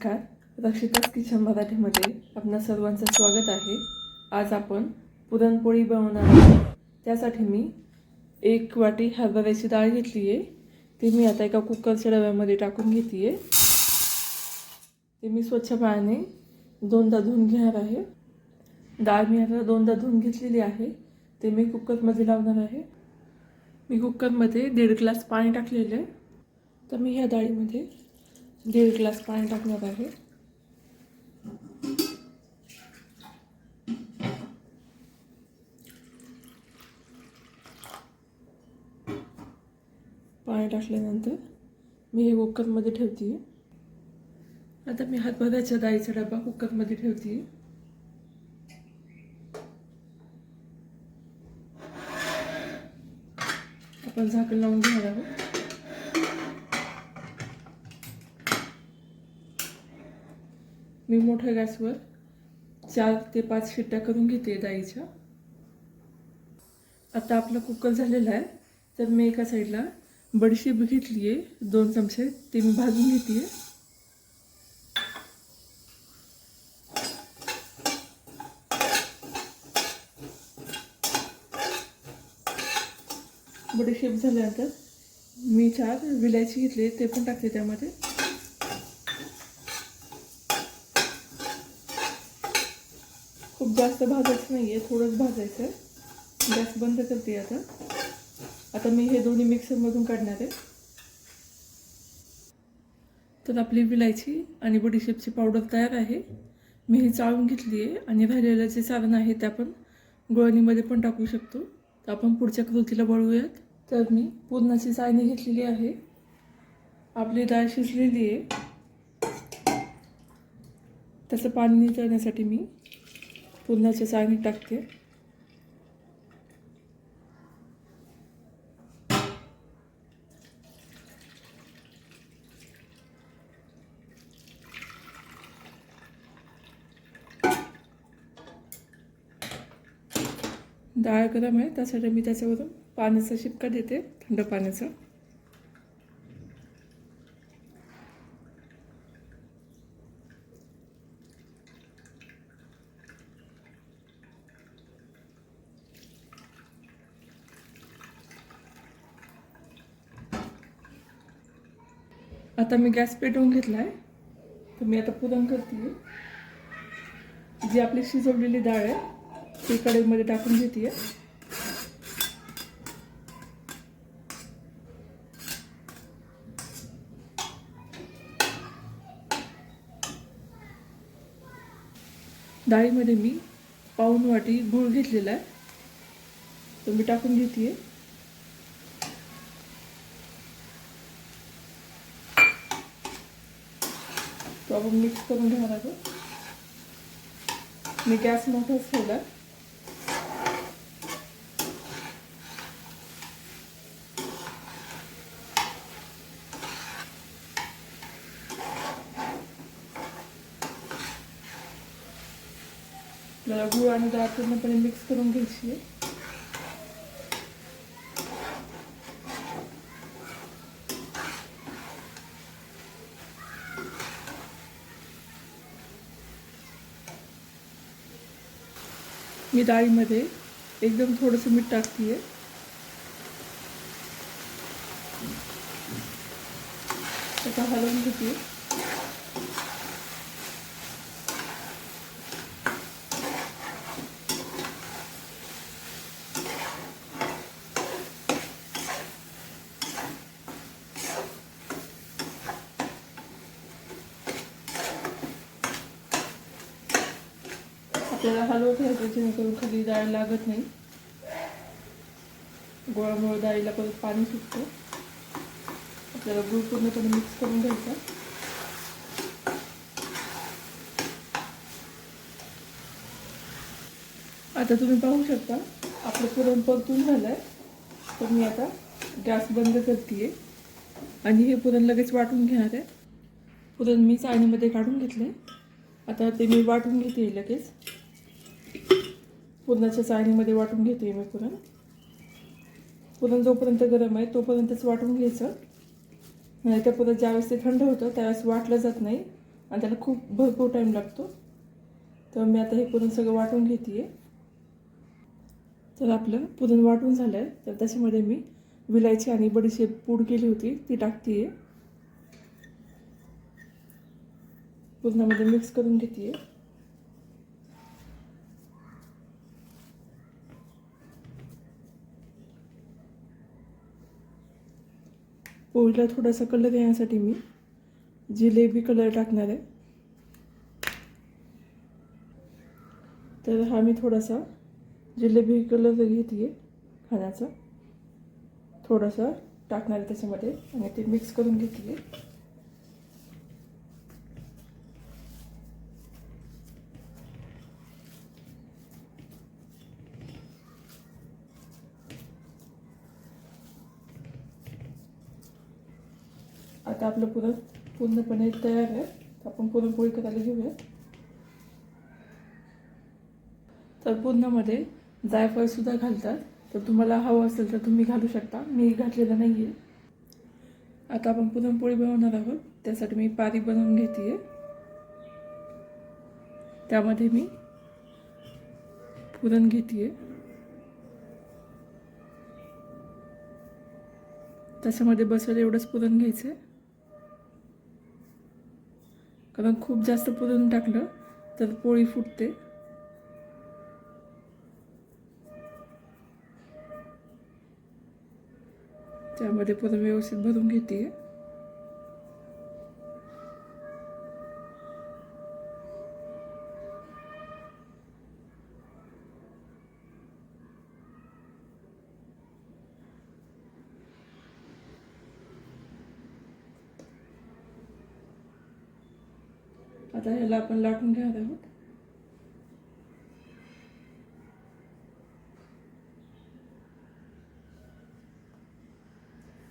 नमस्कार. रक्षितास किचन मराठीमध्ये आपणा सर्वांचं स्वागत आहे. आज आपण पुरणपोळी बनवणार आहोत. त्यासाठी मी 1 वाटी हरभऱ्याची डाळ घेतली आहे. ती मी आता एका कुकरच्या डब्यामध्ये टाकून घेते आहे. ते मी स्वच्छ पाण्याने 2दा धुवून घेणार आहे. डाळ मी आता 2दा धुवून घेतलेली आहे. ते मी कुकरमध्ये लावणार आहे. मी कुकरमध्ये 1.5 ग्लास पाणी टाकलेले आहे. तर मी ह्या डाळीमध्ये 1.5 ग्लास पाणी टाकणार आहे. पाणी टाकल्यानंतर मी हे कुकरमध्ये ठेवते. आता मी हरभऱ्याच्या डाळीचा डबा कुकरमध्ये ठेवते. आपण झाकण लावून घेणार आहोत. मी मोठ्या गॅसवर 4 ते 5 शिट्ट्या करून घेते डाळीच्या. आता आपला कुकर झालेला आहे. तर मी एका साईडला बडीशेप घेतली आहे 2 चमचे. ते मी भाजून घेते. बडीशेप झाल्यानंतर मी 4 विलायची घेतली, ते पण टाकते त्यामध्ये. खूप जास्त भाजायचं नाही आहे, थोडंच भाजायचं आहे. गॅस बंद करते. आता मी हे दोन्ही मिक्सरमधून काढणार आहे. तर आपली विलायची आणि बडीशेपची पावडर तयार आहे. मी ही चाळून घेतली आहे आणि राहिलेलं जे सारण आहे ते आपण गुळणीमध्ये पण टाकू शकतो. तर आपण पुढच्या कृतीला वळूयात. तर मी पुरणाची चाळणी घेतलेली आहे. आपली डाळ शिजलेली आहे. त्याचं पाणी निथळण्यासाठी मी पुरणाच्या चाळणीत टाकते. डाळ गरम आहे, त्यासाठी मी त्याच्यावरून पाण्याचा शिपका देते, थंड पाण्याचा. आता मी गॅस पेटवून घेतला आहे. तर मी आता पुरण करते. जी आपली शिजवलेली डाळ आहे ती कढईमध्ये टाकून घेते. डाळीमध्ये मी पाऊण वाटी गूळ घेतलेला आहे, तो मी टाकून घेते. तो आपण मिक्स करून घेणार आहोत. मी गॅस मोठाच ठेवला. आपल्याला गूळ आणि डाळ पूर्णपणे मिक्स करून घ्यायची आहे. मी डाळीमध्ये एकदम थोडंसं मीठ टाकते. आता हलवून घेते. आपल्याला हलवत घ्यायचं जेणेकरून खाली डाळ लागत नाही. गोळामुळे डाळीला परत पाणी सुटतं. आपल्याला गूळ पूर्णपणे मिक्स करून घ्यायचा. आता तुम्ही पाहू शकता आपलं पुरण परतून झालं आहे. तर मी आता गॅस बंद करते आणि हे पुरण लगेच वाटून घेणार आहे. पुरण मी चाळणीमध्ये काढून घेतले. आता ते मी वाटून घेते लगेच. पुरणाच्या चाळणीमध्ये वाटून घेते मी पुरण. पुरण जोपर्यंत गरम आहे तोपर्यंतच वाटून घ्यायचं. नाही तर पुरण ज्यावेळेस ते थंड होतं त्यावेळेस वाटलं जात नाही आणि त्याला खूप भरपूर टाईम लागतो. तर मी आता हे पुरण सगळं वाटून घेते. तर आपलं पुरण वाटून झालं आहे. तर त्याच्यामध्ये मी विलायची आणि बडीशेप पूड केली होती ती टाकते. पुरणामध्ये मिक्स करून घेते. पोळीला थोडासा कलर येण्यासाठी मी जिलेबी कलर टाकणार आहे. तर हा मी थोडासा जिलेबी कलर घेते खाण्याचा, थोडासा टाकणार आहे त्याच्यामध्ये आणि ते मिक्स करून घेते. आता आपलं पुरण पूर्णपणे तयार आहे. आपण पुरणपोळी करायला घेऊया. तर पुरणामध्ये जायफळ सुद्धा घालतात. तर तुम्हाला हवं असेल तर तुम्ही घालू शकता. मी घातलेलं नाही आहे. आता आपण पुरणपोळी बनवणार आहोत. त्यासाठी मी पारी बनवून घेते. त्यामध्ये मी पुरण घेते. त्याच्यामध्ये बसेल एवढंच पुरण घ्यायचं आहे. कारण खूप जास्त पुरण टाकलं तर पोळी फुटते. त्यामध्ये पुरण व्यवस्थित भरून घेते. आता ह्याला आपण लाटून घेणार आहोत.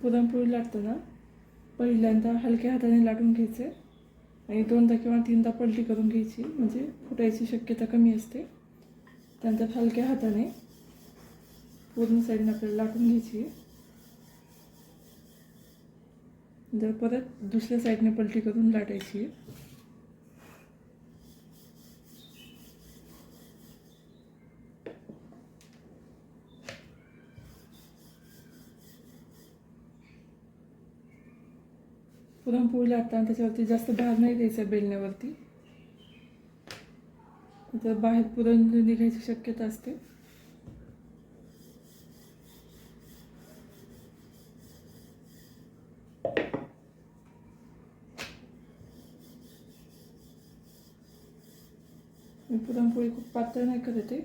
पुरणपोळी लाटताना पहिल्यांदा हलक्या हाताने लाटून घ्यायचे आणि 2दा किंवा 3दा पलटी करून घ्यायची, म्हणजे फुटायची शक्यता कमी असते. त्यानंतर हलक्या हाताने पूर्ण साईडने आपल्याला लाटून घ्यायची. नंतर परत दुसऱ्या साईडने पलटी करून लाटायची. पुरणपोळी लाटताना त्याच्यावरती जास्त भार नाही द्यायचा बेलण्यावरती, तर बाहेर पुरण निघायची शक्यता असते. मी पुरणपोळी खूप पातळ नाही करते,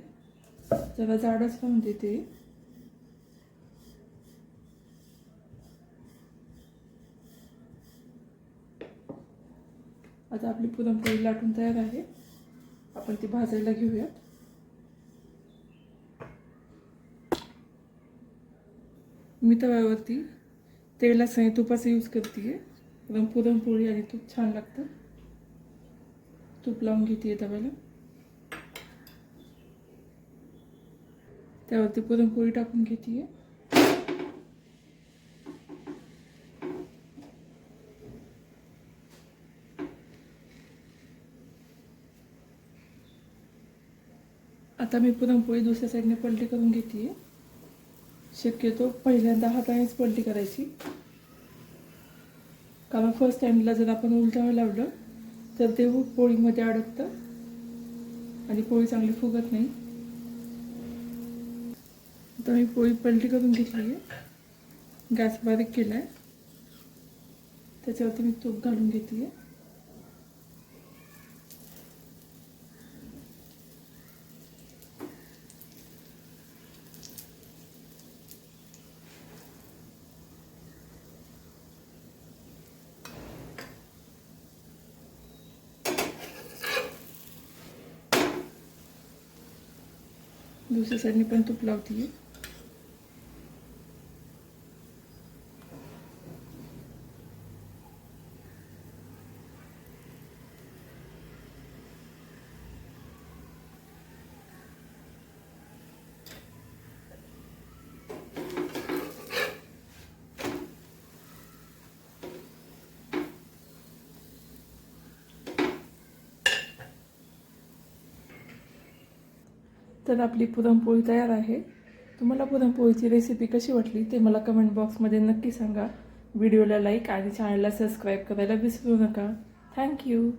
जरा जाडच करून देते. आता आपली पुरणपोळी लाटून तयार आहे. आपण ती भाजायला घेऊयात. मी तव्यावरती तेलाचा आणि तुपाचा यूज करते. पुरणपोळी आणि तूप छान लागतं. तूप लावून घेते तव्याला. त्यावरती पुरणपोळी टाकून घेते. आता मी पुरणपोळी दुसऱ्या साईडने पलटी करून घेते. शक्यतो पहिल्यांदा हातानेच पलटी करायची, कारण फर्स्ट टाइमला जर आपण उलटावं लावलं तर ते पोळीमध्ये अडकतं आणि पोळी चांगली फुगत नाही. आता मी पोळी पलटी करून घेतली आहे. गॅस बारीक केला आहे. त्याच्यावरती मी तूप घालून घेते. दुसऱ्या साईडने पण तूप लावते. तर आपली पुरणपोळी तयार आहे. तुम्हाला पुरणपोळीची रेसिपी कशी वाटली ते मला कमेंट बॉक्समध्ये नक्की सांगा. व्हिडिओला लाईक आणि चॅनलला सबस्क्राईब करायला विसरू नका. थँक्यू.